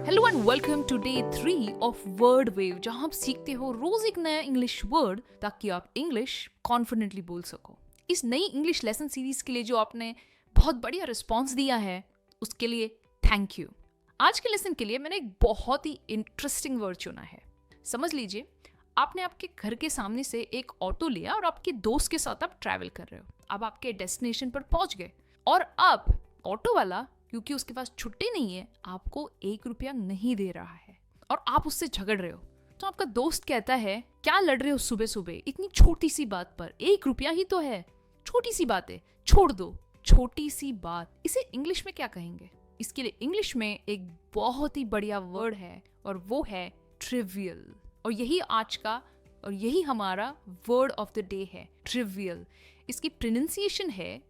Hello and welcome to day 3 of word wave, जहां आप सीखते हो रोज एक नया इंग्लिश वर्ड ताकि आप इंग्लिश कॉन्फिडेंटली बोल सको। इस नई इंग्लिश लेसन सीरीज के लिए जो आपने बहुत बढ़िया रिस्पॉन्स दिया है उसके लिए थैंक यू। आज के लेसन के लिए मैंने एक बहुत ही इंटरेस्टिंग वर्ड चुना है। समझ लीजिए, आपने आपके घर के सामने से एक ऑटो लिया और आपके दोस्त के साथ आप ट्रैवल कर रहे हो। अब आपके डेस्टिनेशन पर पहुंच गए और अब ऑटो वाला, क्योंकि उसके पास छुट्टी नहीं है, आपको 1 रुपया नहीं दे रहा है और आप उससे झगड़ रहे हो। तो आपका दोस्त कहता है, क्या लड़ रहे हो सुबह सुबह इतनी छोटी सी बात पर? 1 रुपया ही तो है, छोटी सी बात है, छोड़ दो। छोटी सी बात, इसे इंग्लिश में क्या कहेंगे? इसके लिए इंग्लिश में एक बहुत ही बढ़िया वर्ड है और वो है ट्रिवियल। और यही आज का और यही हमारा वर्ड ऑफ द डे है, ट्रिवियल। इसकी प्रोनाउंसिएशन है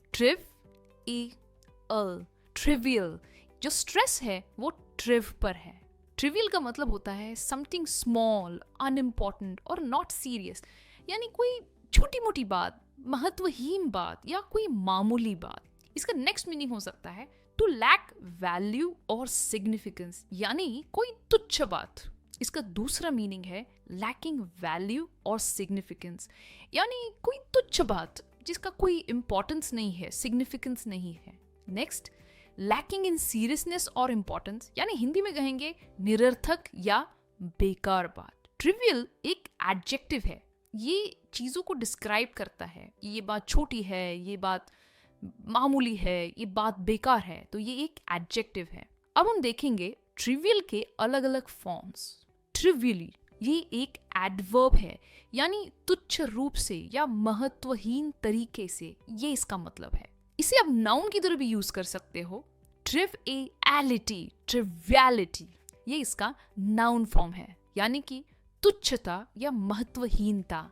ट्रिवियल। जो स्ट्रेस है वो ट्रिव पर है। ट्रिवियल का मतलब होता है समथिंग स्मॉल, अनइम्पॉर्टेंट और नॉट सीरियस, यानी कोई छोटी मोटी बात, महत्वहीन बात या कोई मामूली बात। इसका नेक्स्ट मीनिंग हो सकता है टू लैक वैल्यू और सिग्निफिकेंस, यानी कोई तुच्छ बात। इसका दूसरा मीनिंग है लैकिंग वैल्यू और सिग्निफिकेंस, यानी कोई तुच्छ बात जिसका कोई इंपॉर्टेंस नहीं है, सिग्निफिकेंस नहीं है। नेक्स्ट, लैकिंग इन सीरियसनेस और इम्पोर्टेंस, यानी हिंदी में कहेंगे निरर्थक या बेकार बात। ट्रिवियल एक एडजेक्टिव है, ये चीज़ों को डिस्क्राइब करता है। ये बात छोटी है, ये बात मामूली है, ये बात बेकार है, तो ये एक एडजेक्टिव है। अब हम देखेंगे ट्रिवियल के अलग अलग फॉर्म्स। ट्रिवियली ये एक एडवर्ब है, यानी तुच्छ रूप से या महत्वहीन तरीके से, ये इसका मतलब है। इसे आप नाउन की तरह भी यूज कर सकते हो। ट्रिवियलिटी, ये इसका नाउन फॉर्म है, यानी कि तुच्छता या महत्वहीनता।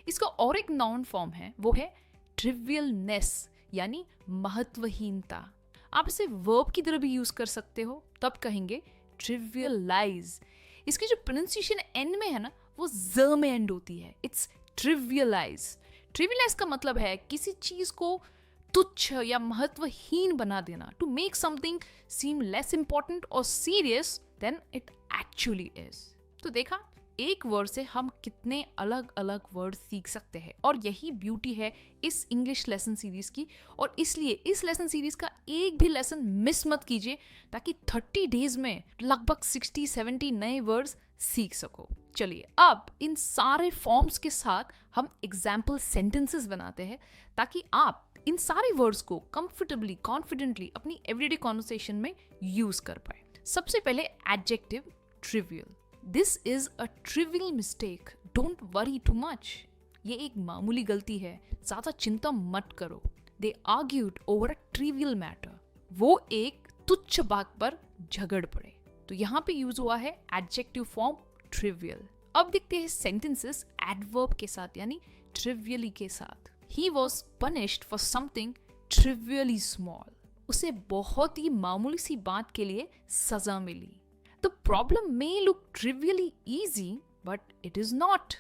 इसका और एक नाउन फॉर्म है, वो है ट्रिवियलनेस, यानी महत्वहीनता। आप इसे वर्ब की तरह भी यूज कर सकते हो, तब कहेंगे ट्रिवियलाइज। इसकी जो प्रोनाउंसिएशन एंड में है ना, वो ज में एंड होती है। It's trivialise. ट्रिवियलाइज का मतलब है किसी चीज को तुच्छ या महत्वहीन बना देना, to make something seem less important और serious then it actually is. तो देखा, एक वर्ड से हम कितने अलग अलग वर्ड सीख सकते हैं, और यही ब्यूटी है इस इंग्लिश लेसन सीरीज की। और इसलिए इस लेसन सीरीज का एक भी लेसन मिस मत कीजिए, ताकि 30 डेज में लगभग 60-70 नए वर्ड्स सीख सको। चलिए, अब इन सारे फॉर्म्स के साथ हम एग्जाम्पल सेंटेंसेस बनाते हैं, ताकि आप इन सारे वर्ड्स को कंफर्टेबली, कॉन्फिडेंटली अपनी एवरीडे कॉन्वर्सेशन में यूज कर पाए। सबसे पहले adjective trivial. This is a trivial mistake, don't worry too much. ये एक मामूली गलती है, ज्यादा चिंता मत करो। They argued over a trivial matter, वो एक तुच्छ बात पर झगड़ पड़े। तो यहाँ पे यूज हुआ है एडजेक्टिव फॉर्म ट्रिवियल। अब देखते हैं सेंटेंसेस एडवर्ब के साथ, यानी ट्रिवियली के साथ। He was punished for something trivially small. उसे बहुत ही मामूली सी बात के लिए सजा मिली। The problem may look trivially easy, but it is not.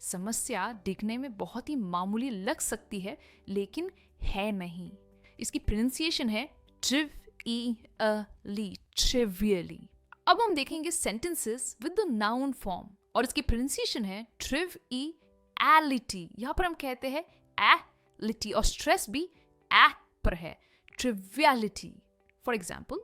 समस्या दिखने में बहुत ही मामूली लग सकती है, लेकिन है नहीं। इसकी प्रोनाउंसिएशन है trivially। अब हम देखेंगे sentences with the noun form, और इसकी प्रोनाउंसिएशन है triviality। यहाँ पर हम कहते हैं लिटी, और स्ट्रेस भी पर है, triviality. For example,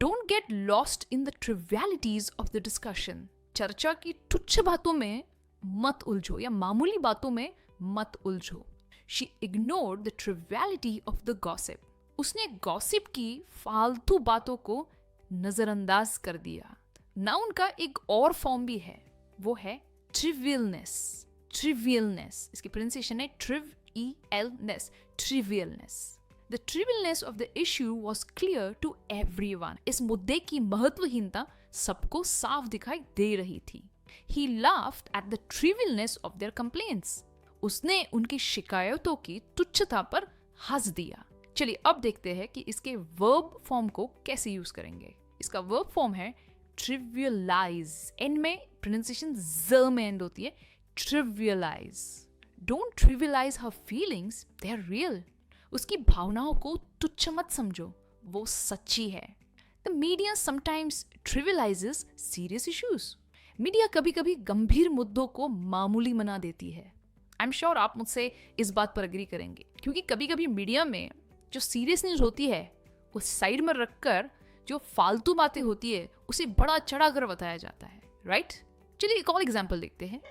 don't get lost in the trivialities of the discussion. चर्चा की तुच्छ बातों में मत उलझो या मामूली बातों में मत उलझो। She ignored the triviality of the gossip. उसने गॉसिप की फालतू बातों को नजरअंदाज कर दिया। नाउन का एक और फॉर्म भी है, वो है ट्रिवियलनेस। इसकी प्रोनाउंसिएशन है trivialness. The trivialness of the issue was clear to everyone. इस मुद्दे की महत्वहीनता सबको साफ दिखाई दे रही थी। He laughed at the trivialness of their complaints. उसने उनकी शिकायतों की तुच्छता पर हंस दिया। चलिए, अब देखते हैं कि इसके वर्ब फॉर्म को कैसे यूज करेंगे। इसका वर्ब फॉर्म है trivialize। एंड में प्रोनाउंसिएशन ज में एंड होती है, trivialize. Don't trivialize her feelings, they're real. उसकी भावनाओं को तुच्छ मत समझो, वो सच्ची है। The media sometimes trivialises serious issues. Media कभी कभी गंभीर मुद्दों को मामूली बना देती है। आई एम श्योर आप मुझसे इस बात पर अग्री करेंगे, क्योंकि कभी कभी मीडिया में जो सीरियस न्यूज होती है उस साइड में रखकर जो फालतू बातें होती है उसे बड़ा चढ़ा कर बताया जाता है, राइट? चलिए एक और एग्जाम्पल देखते हैं।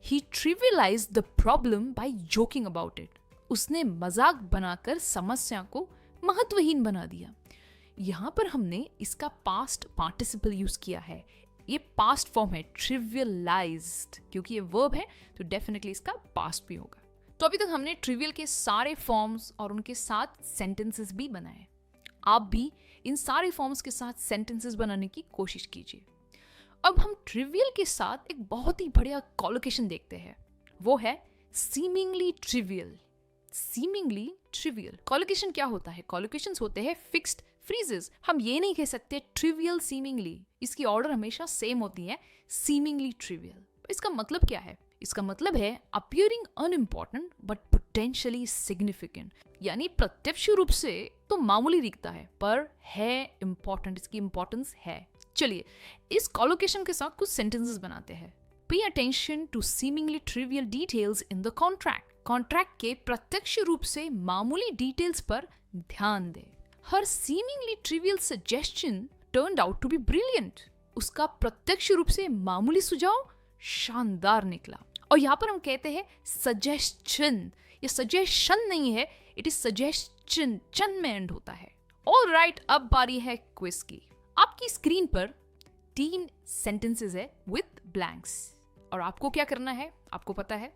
He trivialized the problem by joking about it. उसने मजाक बनाकर समस्या को महत्वहीन बना दिया। यहाँ पर हमने इसका पास्ट पार्टिसिपल यूज किया है। ये पास्ट फॉर्म है, trivialized, क्योंकि ये वर्ब है तो डेफिनेटली इसका पास्ट भी होगा। तो अभी तक हमने ट्रिवियल के सारे फॉर्म्स और उनके साथ सेंटेंसेस भी बनाए। आप भी इन सारे फॉर्म्स के साथ सेंटेंसेस बनाने की कोशिश कीजिए। अब हम ट्रिवियल के साथ एक बहुत ही बढ़िया कॉलोकेशन देखते हैं, वो है seemingly trivial. Seemingly trivial collocation क्या होता है? कॉलोकेशंस होते हैं फिक्स्ड फ्रीजेस। हम ये नहीं कह सकते ट्रिवियल सीमिंगली, इसकी ऑर्डर हमेशा सेम होती है, सीमिंगली ट्रिवियल। इसका मतलब क्या है? इसका मतलब है appearing unimportant but potentially significant, यानी प्रत्यक्ष रूप से तो मामूली दिखता है पर है इंपॉर्टेंट, इसकी इंपॉर्टेंस है। चलिए इस कॉलोकेशन के साथ कुछ सेंटेंसेस बनाते हैं। Pay attention to seemingly trivial details in the contract. Contract के प्रत्यक्ष रूप से मामूली डिटेल्स पर ध्यान दे। हर seemingly trivial suggestion turned out to be brilliant. उसका प्रत्यक्ष रूप से मामूली सुझाव शानदार निकला। और यहाँ पर हम कहते हैं सजेशन, ये सजेशन नहीं है, इट इज सजेशन, चन में एंड होता है। ऑलराइट, अब बारी है क्विज की। आपकी स्क्रीन पर 3 सेंटेंसेस है विथ ब्लैंक्स और आपको क्या करना है? आपको पता है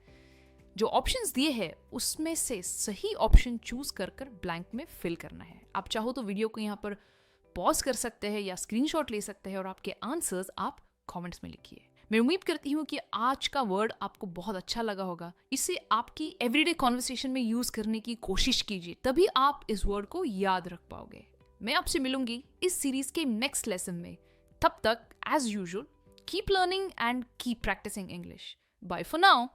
जो ऑप्शंस दिए हैं उसमें से सही ऑप्शन चूज कर ब्लैंक में फिल करना है। आप चाहो तो वीडियो को यहाँ पर पॉज कर सकते हैं या स्क्रीनशॉट ले सकते हैं और आपके आंसर्स आप कमेंट्स में लिखिए। मैं उम्मीद करती हूँ कि आज का वर्ड आपको बहुत अच्छा लगा होगा। इसे आपकी एवरीडे कॉन्वर्सेशन में यूज करने की कोशिश कीजिए, तभी आप इस वर्ड को याद रख पाओगे। मैं आपसे मिलूंगी इस सीरीज के नेक्स्ट लेसन में। तब तक as usual keep learning and keep practising English. Bye for now.